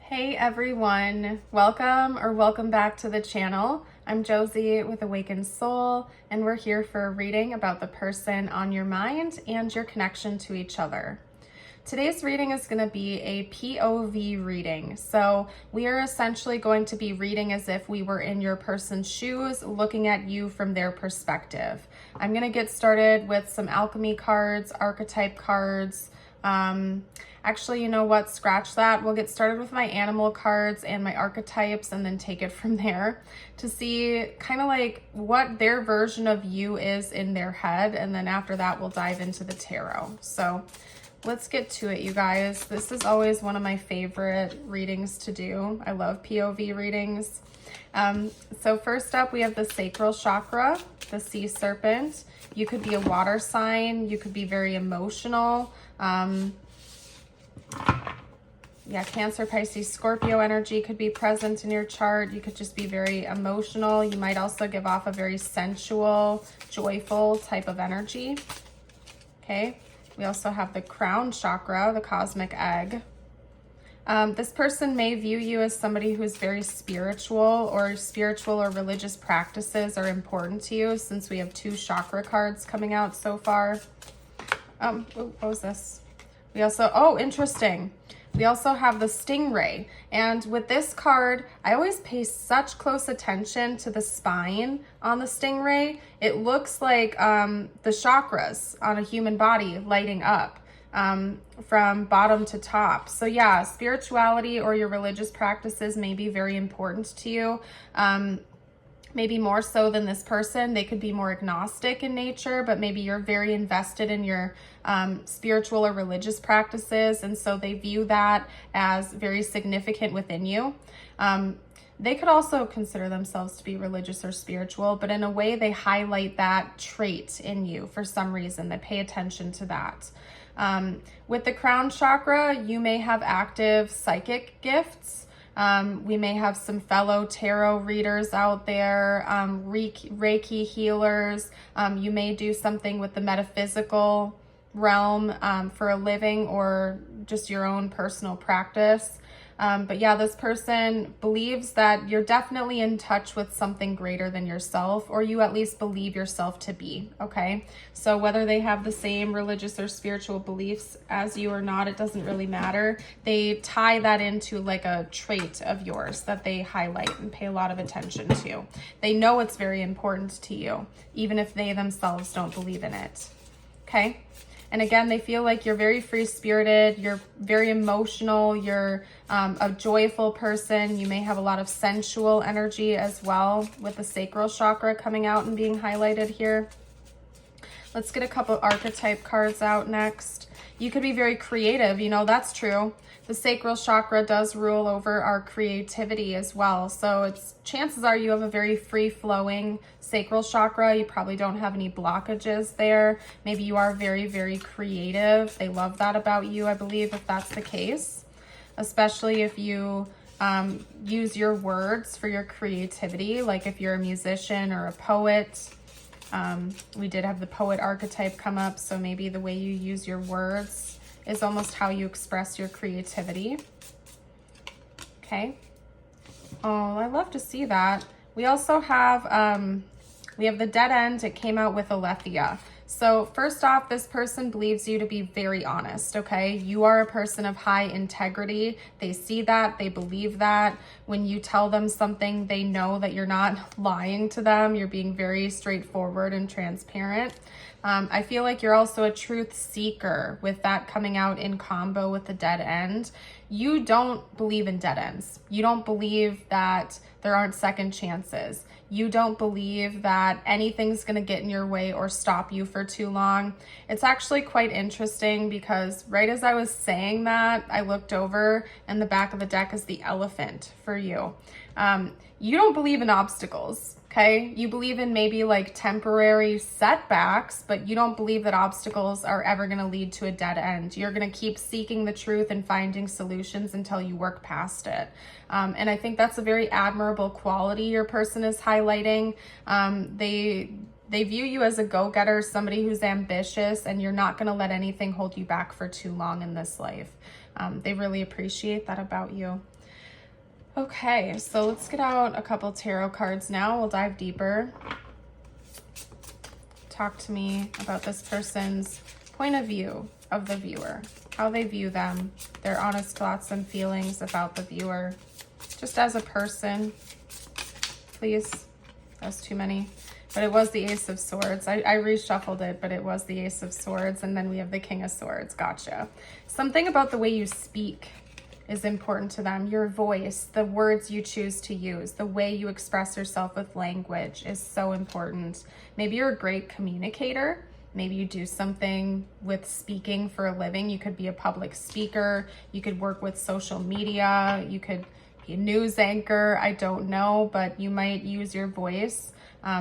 Hey everyone, welcome back to the channel. I'm Josie with Awakened Soul, and we're here for a reading about the person on your mind and your connection to each other. Today's reading is going to be a POV reading. So we are essentially going to be reading as if we were in your person's shoes, looking at you from their perspective. I'm going to get started with some alchemy cards, archetype cards. Actually, you know what? Scratch that. We'll get started with my animal cards and my archetypes and then take it from there to see kind of like what their version of you is in their head. And then after that, we'll dive into the tarot. So let's get to it, you guys. This is always one of my favorite readings to do. I love POV readings. So first up, we have the sacral chakra, the sea serpent. You could be a water sign. You could be very emotional. Cancer, Pisces, Scorpio energy could be present in your chart. You could just be very emotional. You might also give off a very sensual, joyful type of energy. Okay. We also have the crown chakra, the cosmic egg. This person may view you as somebody who's very spiritual or religious practices are important to you, since we have two chakra cards coming out so far. What was this? We also, interesting. We also have the stingray. And with this card, I always pay such close attention to the spine on the stingray. It looks like the chakras on a human body lighting up from bottom to top. So yeah, spirituality or your religious practices may be very important to you. Maybe more so than this person. They could be more agnostic in nature, but maybe you're very invested in your spiritual or religious practices, and so they view that as very significant within you. They could also consider themselves to be religious or spiritual, but in a way they highlight that trait in you for some reason. They pay attention to that. With the crown chakra, you may have active psychic gifts. We may have some fellow tarot readers out there, Reiki healers. You may do something with the metaphysical realm for a living or just your own personal practice. But yeah, this person believes that you're definitely in touch with something greater than yourself, or you at least believe yourself to be, okay? So whether they have the same religious or spiritual beliefs as you or not, it doesn't really matter. They tie that into like a trait of yours that they highlight and pay a lot of attention to. They know it's very important to you, even if they themselves don't believe in it, okay? And again, they feel like you're very free-spirited, you're very emotional, you're a joyful person. You may have a lot of sensual energy as well, with the sacral chakra coming out and being highlighted here. Let's get a couple archetype cards out next. You could be very creative, you know, that's true. The sacral chakra does rule over our creativity as well. So chances are you have a very free-flowing sacral chakra. You probably don't have any blockages there. Maybe you are very, very creative. They love that about you, I believe, if that's the case. Especially if you use your words for your creativity, like if you're a musician or a poet. We did have the poet archetype come up, so maybe the way you use your words is almost how you express your creativity. Okay. Oh, I love to see that. We also have, we have the dead end. It came out with Aletheia. So first off, this person believes you to be very honest, okay? You are a person of high integrity. They see that, they believe that. When you tell them something, they know that you're not lying to them. You're being very straightforward and transparent. I feel like you're also a truth seeker with that coming out in combo with the dead end. You don't believe in dead ends. You don't believe that there aren't second chances. You don't believe that anything's going to get in your way or stop you for too long. It's actually quite interesting because right as I was saying that, I looked over and the back of the deck is the elephant for you. You don't believe in obstacles. Okay, you believe in maybe like temporary setbacks, but you don't believe that obstacles are ever going to lead to a dead end. You're going to keep seeking the truth and finding solutions until you work past it. And I think that's a very admirable quality your person is highlighting. They view you as a go-getter, somebody who's ambitious, and you're not going to let anything hold you back for too long in this life. They really appreciate that about you. Okay, so let's get out a couple tarot cards now. We'll dive deeper. Talk to me about this person's point of view of the viewer, how they view them, their honest thoughts and feelings about the viewer, just as a person. Please. That's too many. But it was the Ace of Swords. I reshuffled it, but it was the Ace of Swords. And then we have the King of Swords. Gotcha. Something about the way you speak is important to them. Your voice, the words you choose to use, the way you express yourself with language is so important. Maybe you're a great communicator. Maybe you do something with speaking for a living. You could be a public speaker. You could work with social media. You could be a news anchor. I don't know, but you might use your voice.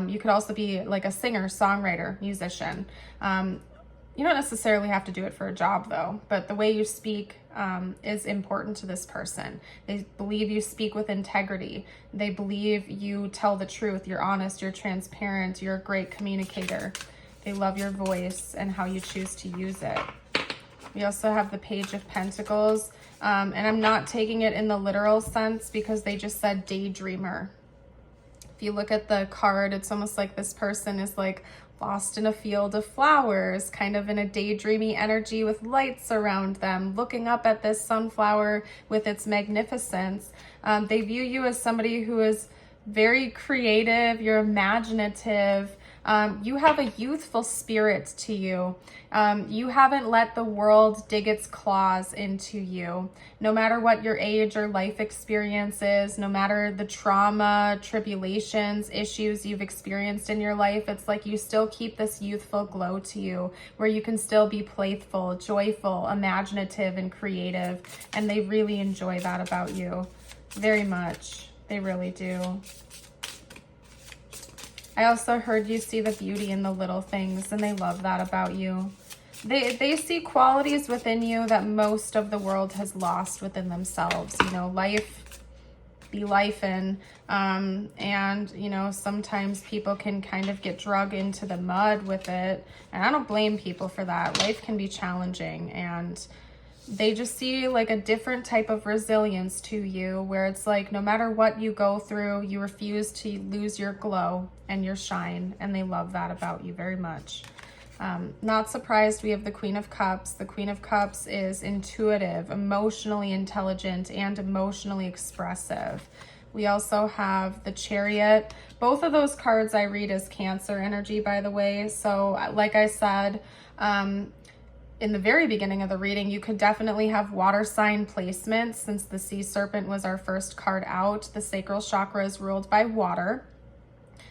You could also be like a singer, songwriter, musician. You don't necessarily have to do it for a job though, but the way you speak is important to this person. They believe you speak with integrity. They believe you tell the truth. You're honest, you're transparent, you're a great communicator. They love your voice and how you choose to use it. We also have the Page of Pentacles, and I'm not taking it in the literal sense because they just said daydreamer. If you look at the card, it's almost like this person is like lost in a field of flowers, kind of in a daydreamy energy with lights around them, looking up at this sunflower with its magnificence. They view you as somebody who is very creative, you're imaginative, you have a youthful spirit to you. You haven't let the world dig its claws into you. No matter what your age or life experience is, no matter the trauma, tribulations, issues you've experienced in your life, it's like you still keep this youthful glow to you where you can still be playful, joyful, imaginative, and creative. And they really enjoy that about you very much. They really do. I also heard you see the beauty in the little things, and they love that about you. They see qualities within you that most of the world has lost within themselves. You know, life be lifing, and you know, sometimes people can kind of get drug into the mud with it, and I don't blame people for that. Life can be challenging, and they just see like a different type of resilience to you where it's like no matter what you go through, you refuse to lose your glow and your shine, and they love that about you very much. Not surprised we have the Queen of Cups. The Queen of Cups is intuitive, emotionally intelligent, and emotionally expressive. We also have the Chariot. Both of those cards I read as Cancer energy, by the way. So like I said, in the very beginning of the reading, you could definitely have water sign placements since the Sea Serpent was our first card out. The sacral chakra is ruled by water.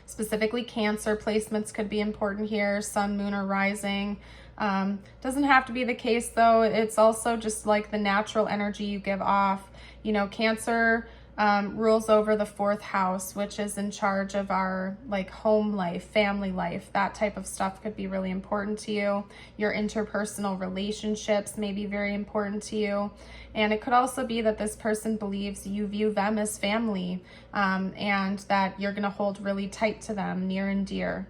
Specifically, Cancer placements could be important here, sun, moon, or rising. Doesn't have to be the case though. It's also just like the natural energy you give off. You know, Cancer rules over the 4th house, which is in charge of our like home life, family life. That type of stuff could be really important to you. Your interpersonal relationships may be very important to you. And it could also be that this person believes you view them as family, and that you're going to hold really tight to them, near and dear.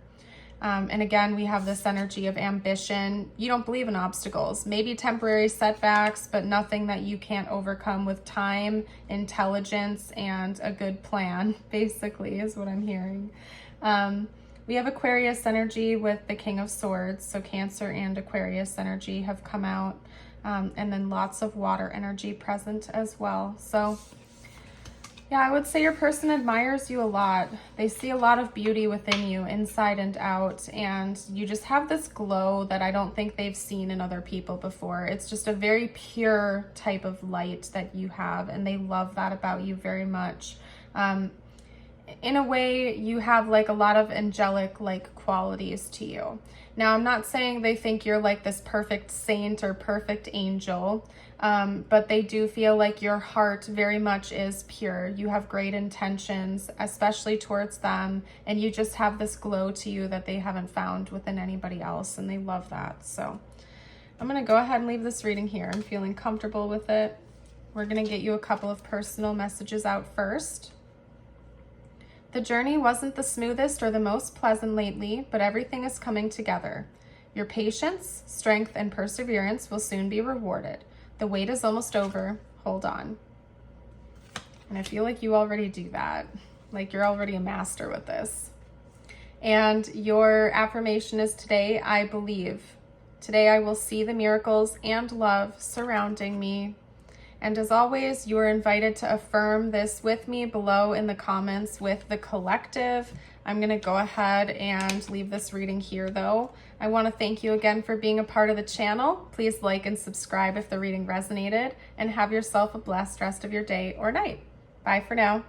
And again, we have this energy of ambition. You don't believe in obstacles, maybe temporary setbacks, but nothing that you can't overcome with time, intelligence, and a good plan, basically, is what I'm hearing. We have Aquarius energy with the King of Swords. So Cancer and Aquarius energy have come out. And then lots of water energy present as well. So yeah, I would say your person admires you a lot. They see a lot of beauty within you, inside and out, and you just have this glow that I don't think they've seen in other people before. It's just a very pure type of light that you have, and they love that about you very much. In a way, you have like a lot of angelic like qualities to you. Now, I'm not saying they think you're like this perfect saint or perfect angel, but they do feel like your heart very much is pure. You have great intentions, especially towards them, and you just have this glow to you that they haven't found within anybody else, and they love that. So I'm going to go ahead and leave this reading here. I'm feeling comfortable with it. We're going to get you a couple of personal messages out first. The journey wasn't the smoothest or the most pleasant lately, but everything is coming together. Your patience, strength, and perseverance will soon be rewarded. The wait is almost over. Hold on. And I feel like you already do that. Like you're already a master with this. And your affirmation is today, I believe. Today I will see the miracles and love surrounding me. And as always, you are invited to affirm this with me below in the comments with the collective. I'm going to go ahead and leave this reading here though. I want to thank you again for being a part of the channel. Please like and subscribe if the reading resonated, and have yourself a blessed rest of your day or night. Bye for now.